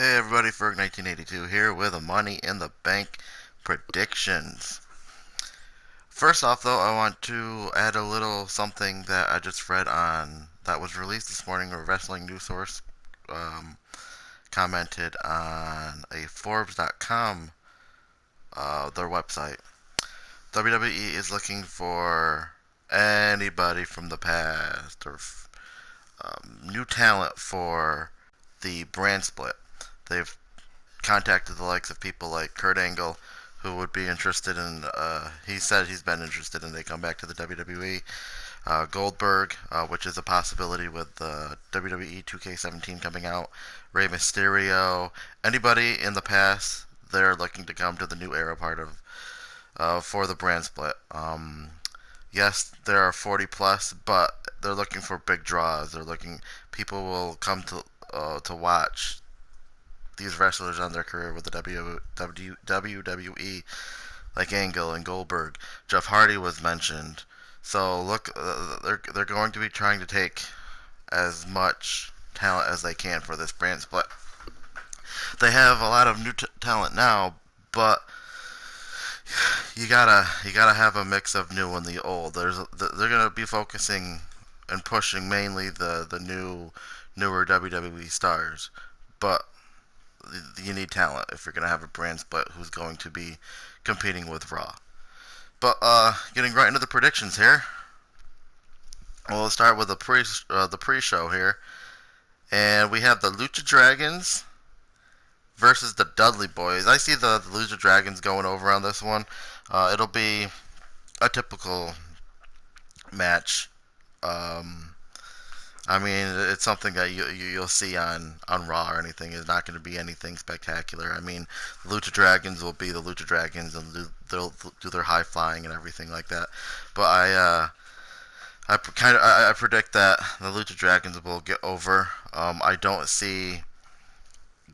Hey everybody, Ferg 1982 here with a Money in the Bank predictions. First off, though, I want to add a little something that I just read on that was released this morning. A wrestling news source um, commented on a Forbes.com their website. WWE is looking for anybody from the past or new talent for the brand split. They've contacted the likes of people like Kurt Angle, who would be interested in. He said he's been interested in they come back to the WWE. Goldberg, which is a possibility with the WWE 2K17 coming out. Rey Mysterio, anybody in the past, they're looking to come to the new era part of for the brand split. Yes, there are 40 plus, but they're looking for big draws. They're looking people will come to watch these wrestlers on their career with the WWE, like Angle and Goldberg. Jeff Hardy was mentioned. So look, they're going to be trying to take as much talent as they can for this brand split. They have a lot of new talent now, but you gotta have a mix of new and the old. They're gonna be focusing and pushing mainly the newer WWE stars, but you need talent if you're going to have a brand split who's going to be competing with Raw. But getting right into the predictions here, we'll start with the pre-show here, and we have the Lucha Dragons versus the Dudley Boys. I see the Lucha Dragons going over on this one. It'll be a typical match. I mean, it's something that you'll see on Raw or anything. It's not going to be anything spectacular. I mean, the Lucha Dragons will be the Lucha Dragons, and they'll do their high flying and everything like that. But I predict that the Lucha Dragons will get over. I don't see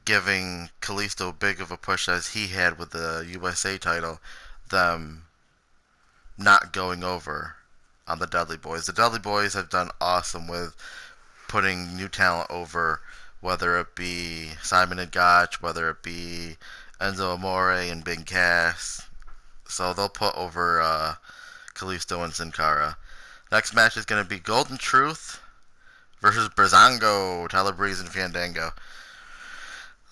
giving Kalisto big of a push as he had with the USA title, them not going over on the Dudley Boys. The Dudley Boys have done awesome with putting new talent over, whether it be Simon and Gotch, whether it be Enzo Amore and Big Cass. So they'll put over Kalisto and Sin Cara. Next match is going to be Golden Truth versus Breezango, Tyler Breeze and Fandango.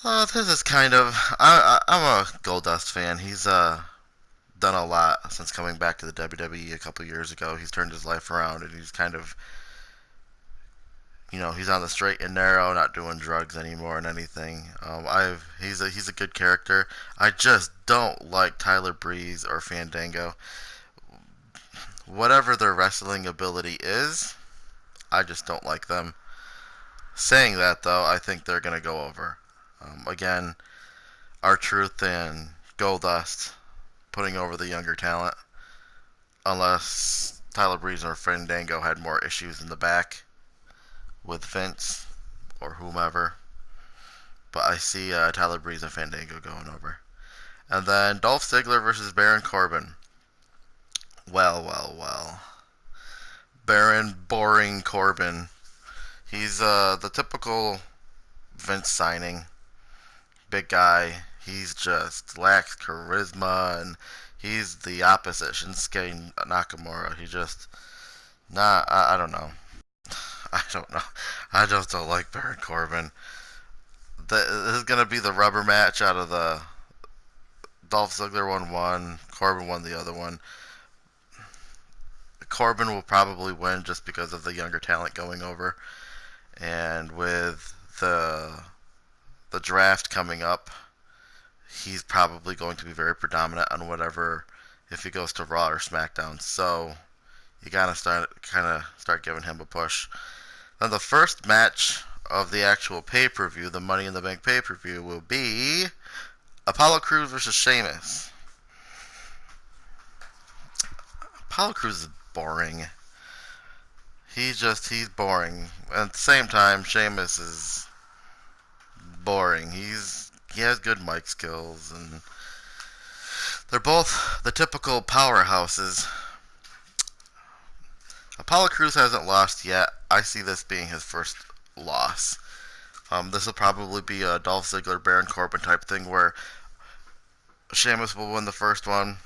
This is kind of... I'm a Goldust fan. He's done a lot since coming back to the WWE a couple years ago. He's turned his life around, and he's kind of, he's on the straight and narrow, not doing drugs anymore and anything. He's a good character. I just don't like Tyler Breeze or Fandango. Whatever their wrestling ability is, I just don't like them. Saying that though, I think they're gonna go over. Again, R-Truth and Goldust putting over the younger talent, unless Tyler Breeze or Fandango had more issues in the back with Vince or whomever. But I see Tyler Breeze and Fandango going over. And then Dolph Ziggler versus Baron Corbin. Well. Baron Boring Corbin. He's the typical Vince signing. Big guy. He's just lacks charisma, and he's the opposite Shinsuke Nakamura. He just I don't know. I don't know. I just don't like Baron Corbin. This is gonna be the rubber match out of the Dolph Ziggler won one, Corbin won the other one. Corbin will probably win just because of the younger talent going over, and with the draft coming up, he's probably going to be very predominant on whatever if he goes to Raw or SmackDown. So you gotta start giving him a push. Then the first match of the actual pay-per-view, the Money in the Bank pay-per-view, will be Apollo Crews versus Sheamus. Apollo Crews is boring. He's boring. At the same time, Sheamus is boring. He has good mic skills, and they're both the typical powerhouses. Apollo Crews hasn't lost yet. I see this being his first loss. This will probably be a Dolph Ziggler, Baron Corbin type thing where Sheamus will win the first one,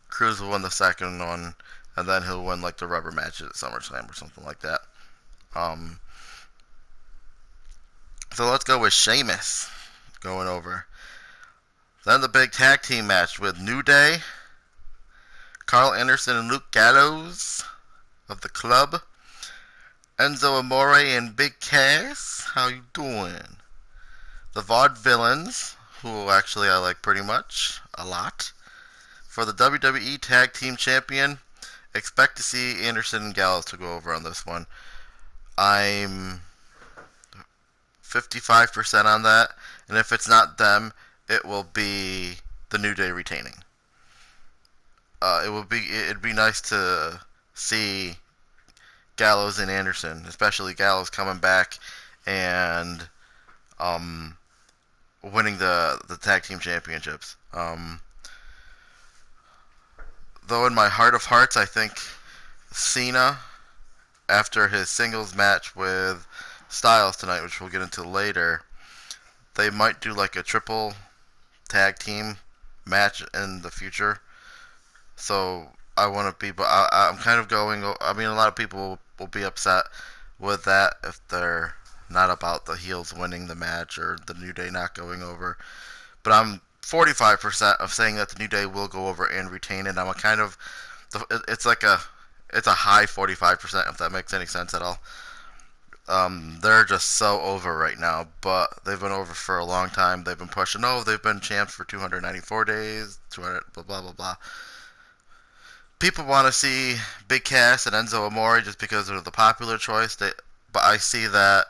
Cruz will win the second one, and then he'll win like the rubber match at SummerSlam or something like that. Um, so let's go with Sheamus going over. Then the big tag team match with New Day, Carl Anderson and Luke Gallows of the club, Enzo Amore and Big Cass. How you doing? The Vaudevillains, who actually I like pretty much a lot. For the WWE Tag Team Champion, expect to see Anderson and Gallows to go over on this one. I'm 55% on that, and if it's not them, it will be the New Day retaining. It'd be nice to see Gallows and Anderson, especially Gallows coming back and winning the tag team championships. Though in my heart of hearts, I think Cena, after his singles match with Styles tonight, which we'll get into later, they might do like a triple tag team match in the future. So I want to be, but I'm kind of going. I mean, a lot of people will be upset with that if they're not about the heels winning the match or the New Day not going over. But I'm 45% of saying that the New Day will go over and retain it. I'm a kind of, it's like it's a high 45% if that makes any sense at all. They're just so over right now, but they've been over for a long time. They've been pushing. Oh, they've been champs for 294 days. 200 blah blah blah blah. People want to see Big Cass and Enzo Amore just because they're the popular choice. But I see that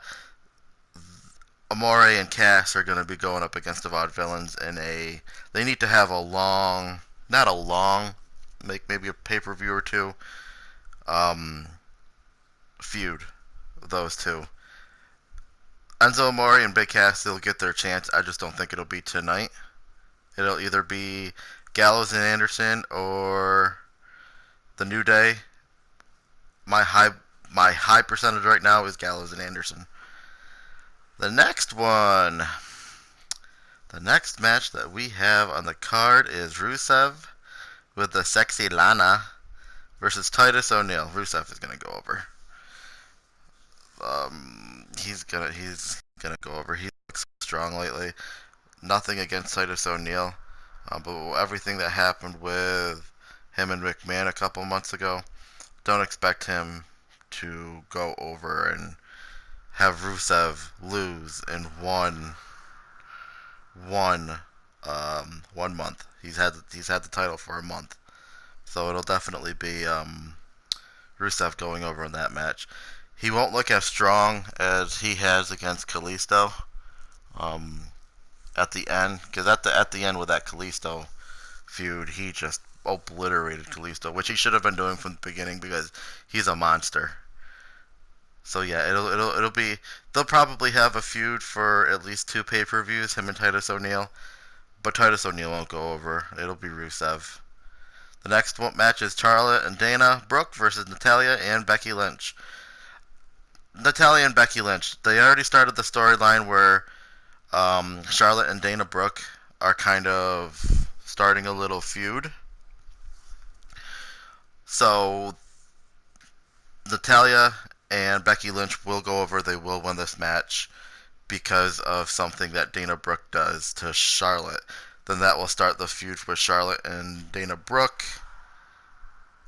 Amore and Cass are going to be going up against the Vaudevillains in a. They need to have a long, not a long, make maybe a pay-per-view or two, um, feud. Those two. Enzo Amore and Big Cass, they'll get their chance. I just don't think it'll be tonight. It'll either be Gallows and Anderson or the New Day. My high percentage right now is Gallows and Anderson. The next one, the next match that we have on the card is Rusev with the sexy Lana versus Titus O'Neil. Rusev is gonna go over. He's gonna go over. He looks strong lately. Nothing against Titus O'Neil, but everything that happened with him and McMahon a couple months ago, don't expect him to go over and have Rusev lose in one month. He's had the title for a month, so it'll definitely be Rusev going over in that match. He won't look as strong as he has against Kalisto at the end, because at the end with that Kalisto feud, he just obliterated Kalisto, which he should have been doing from the beginning because he's a monster. So yeah, it'll be. They'll probably have a feud for at least 2 pay-per-views, him and Titus O'Neil, but Titus O'Neil won't go over. It'll be Rusev. The next match is Charlotte and Dana Brooke versus Natalya and Becky Lynch. Natalya and Becky Lynch. They already started the storyline where Charlotte and Dana Brooke are kind of starting a little feud. So Natalya and Becky Lynch will go over. They will win this match because of something that Dana Brooke does to Charlotte. Then that will start the feud with Charlotte and Dana Brooke,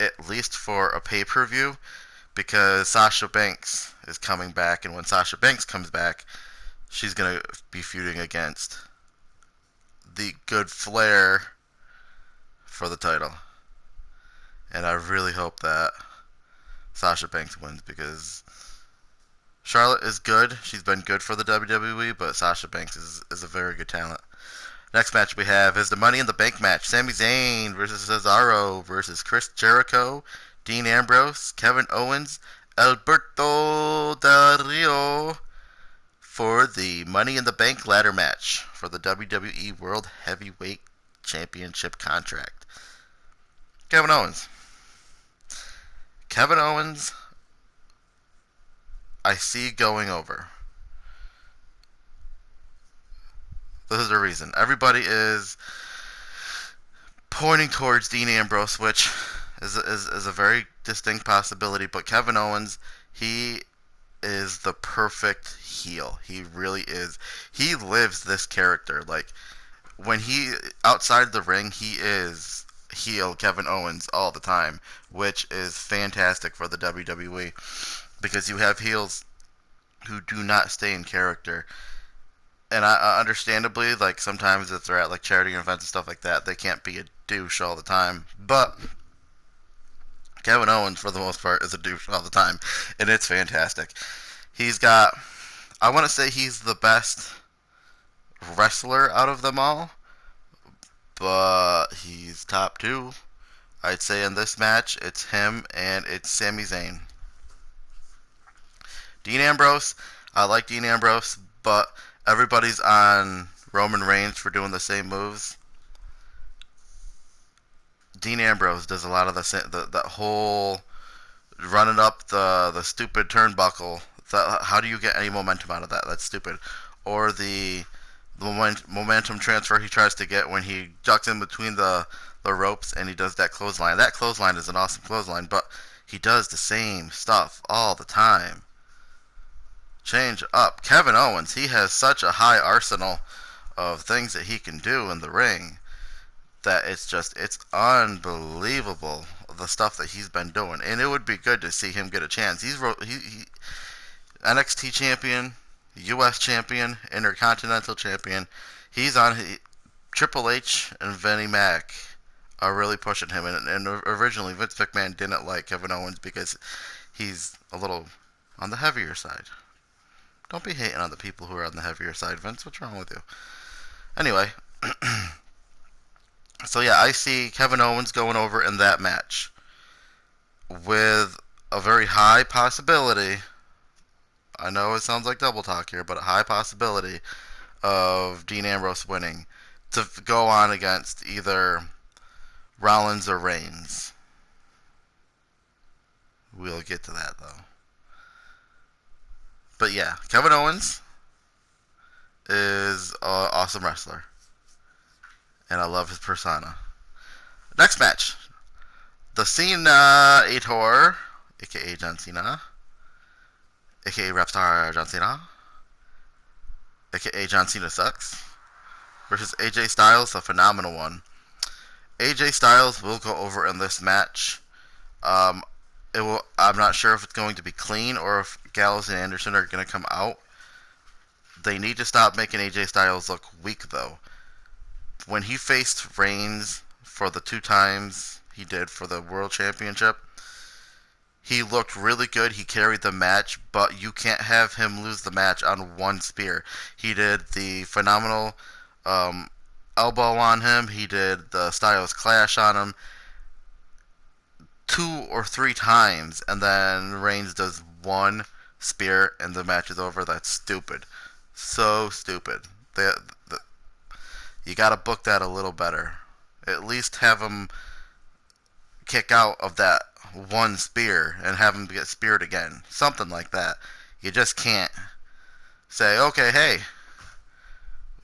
at least for a pay-per-view, because Sasha Banks is coming back, and when Sasha Banks comes back, she's going to be feuding against the good Flair for the title. And I really hope that Sasha Banks wins, because Charlotte is good. She's been good for the WWE, but Sasha Banks is a very good talent. Next match we have is the Money in the Bank match. Sami Zayn versus Cesaro versus Chris Jericho, Dean Ambrose, Kevin Owens, Alberto Del Rio for the Money in the Bank ladder match for the WWE World Heavyweight Championship contract. Kevin Owens. Kevin Owens, I see going over. This is the reason. Everybody is pointing towards Dean Ambrose, which is a very distinct possibility. But Kevin Owens, he is the perfect heel. He really is. He lives this character. Like, when he outside the ring, he is heel Kevin Owens all the time, which is fantastic for the WWE because you have heels who do not stay in character. And understandably, like sometimes if they're at like charity events and stuff like that, they can't be a douche all the time. But Kevin Owens, for the most part, is a douche all the time, and it's fantastic. He's got, I want to say he's the best wrestler out of them all, but he's top two. I'd say in this match, it's him and it's Sami Zayn. Dean Ambrose, I like Dean Ambrose, but everybody's on Roman Reigns for doing the same moves. Dean Ambrose does a lot of the whole running up the stupid turnbuckle. How do you get any momentum out of that? That's stupid. Or the momentum transfer he tries to get when he ducks in between the ropes and he does that clothesline. That clothesline is an awesome clothesline, but he does the same stuff all the time. Change up. Kevin Owens, he has such a high arsenal of things that he can do in the ring that it's unbelievable the stuff that he's been doing, and it would be good to see him get a chance. He's NXT champion, U.S. champion, Intercontinental champion. He's on Triple H and Vinnie Mac are really pushing him, and originally Vince McMahon didn't like Kevin Owens because he's a little on the heavier side. Don't be hating on the people who are on the heavier side, Vince. What's wrong with you? Anyway, so yeah, I see Kevin Owens going over in that match with a very high possibility. I know it sounds like double talk here, but a high possibility of Dean Ambrose winning to go on against either Rollins or Reigns. We'll get to that though. But yeah, Kevin Owens is an awesome wrestler, and I love his persona. Next match, the Cena-ator, aka John Cena, aka Rapstar John Cena, aka John Cena Sucks, versus AJ Styles, a phenomenal one. AJ Styles will go over in this match. It will. I'm not sure if it's going to be clean or if Gallows and Anderson are going to come out. They need to stop making AJ Styles look weak, though. When he faced Reigns for the 2 times he did for the World Championship, he looked really good. He carried the match, but you can't have him lose the match on one spear. He did the phenomenal elbow on him. He did the Styles Clash on him 2 or 3 times, and then Reigns does one spear and the match is over. That's stupid. So stupid. You gotta book that a little better. At least have him kick out of that one spear and have him get speared again. Something like that. You just can't say, okay, hey,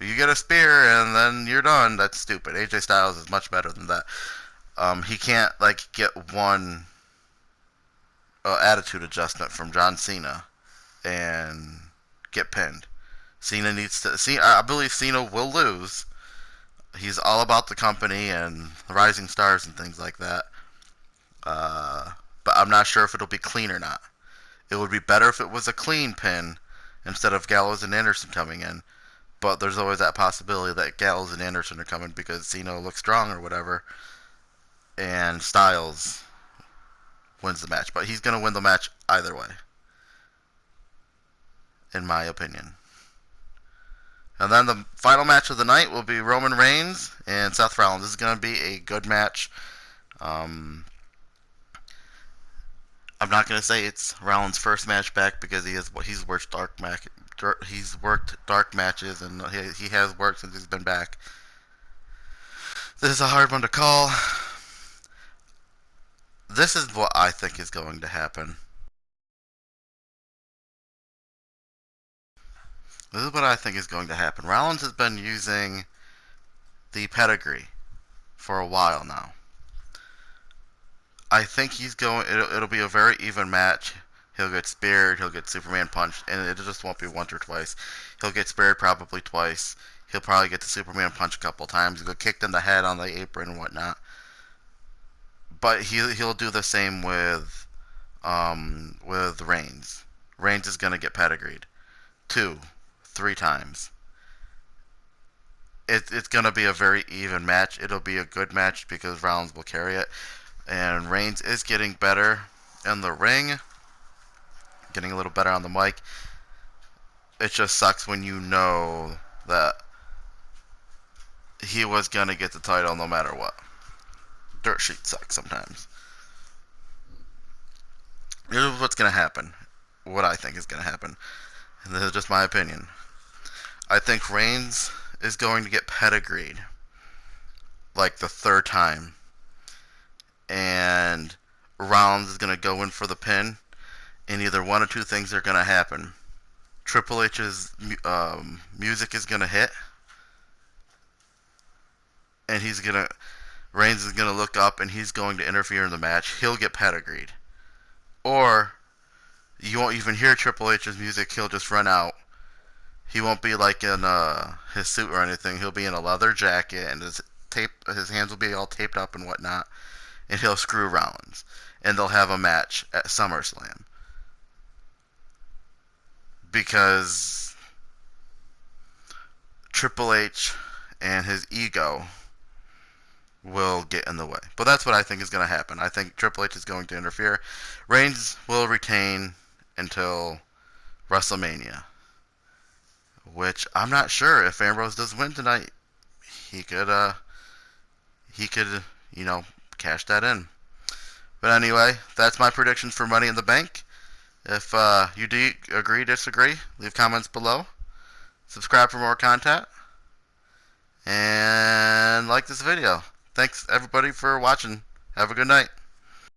you get a spear and then you're done. That's stupid. AJ Styles is much better than that. He can't like get one attitude adjustment from John Cena and get pinned. Cena needs to see. I believe Cena will lose. He's all about the company and rising stars and things like that. But I'm not sure if it'll be clean or not. It would be better if it was a clean pin instead of Gallows and Anderson coming in. But there's always that possibility that Gallows and Anderson are coming because Cena looks strong or whatever. And Styles wins the match. But he's going to win the match either way, in my opinion. And then the final match of the night will be Roman Reigns and Seth Rollins. This is going to be a good match. I'm not going to say it's Rollins' first match back because he's worked dark matches and he has worked since he's been back. This is a hard one to call. This is what I think is going to happen. This is what I think is going to happen. Rollins has been using the pedigree for a while now. I think he's going. It'll be a very even match. He'll get speared. He'll get Superman punched, and it just won't be once or twice. He'll get speared probably twice. He'll probably get the Superman punch a couple times. He'll get kicked in the head on the apron and whatnot. But he'll do the same with Reigns. Reigns is gonna get pedigreed 2, 3 times. It's gonna be a very even match. It'll be a good match because Rollins will carry it. And Reigns is getting better in the ring, getting a little better on the mic. It just sucks when you know that he was gonna get the title no matter what. Dirt sheet sucks sometimes. Here's what's gonna happen. What I think is gonna happen. And this is just my opinion. I think Reigns is going to get pedigreed like the 3rd time. And Rollins is going to go in for the pin, and either one or two things are going to happen. Triple H's music is going to hit, and Reigns is going to look up, and he's going to interfere in the match. He'll get pedigreed. Or, you won't even hear Triple H's music, he'll just run out. He won't be like in his suit or anything. He'll be in a leather jacket, and his hands will be all taped up and whatnot. And he'll screw Rollins. And they'll have a match at SummerSlam. Because Triple H and his ego will get in the way. But that's what I think is going to happen. I think Triple H is going to interfere. Reigns will retain until WrestleMania. Which I'm not sure if Ambrose does win tonight. He could, cash that in. But anyway, that's my predictions for Money in the Bank. If you agree, disagree, leave comments below. Subscribe for more content. And like this video. Thanks everybody for watching. Have a good night.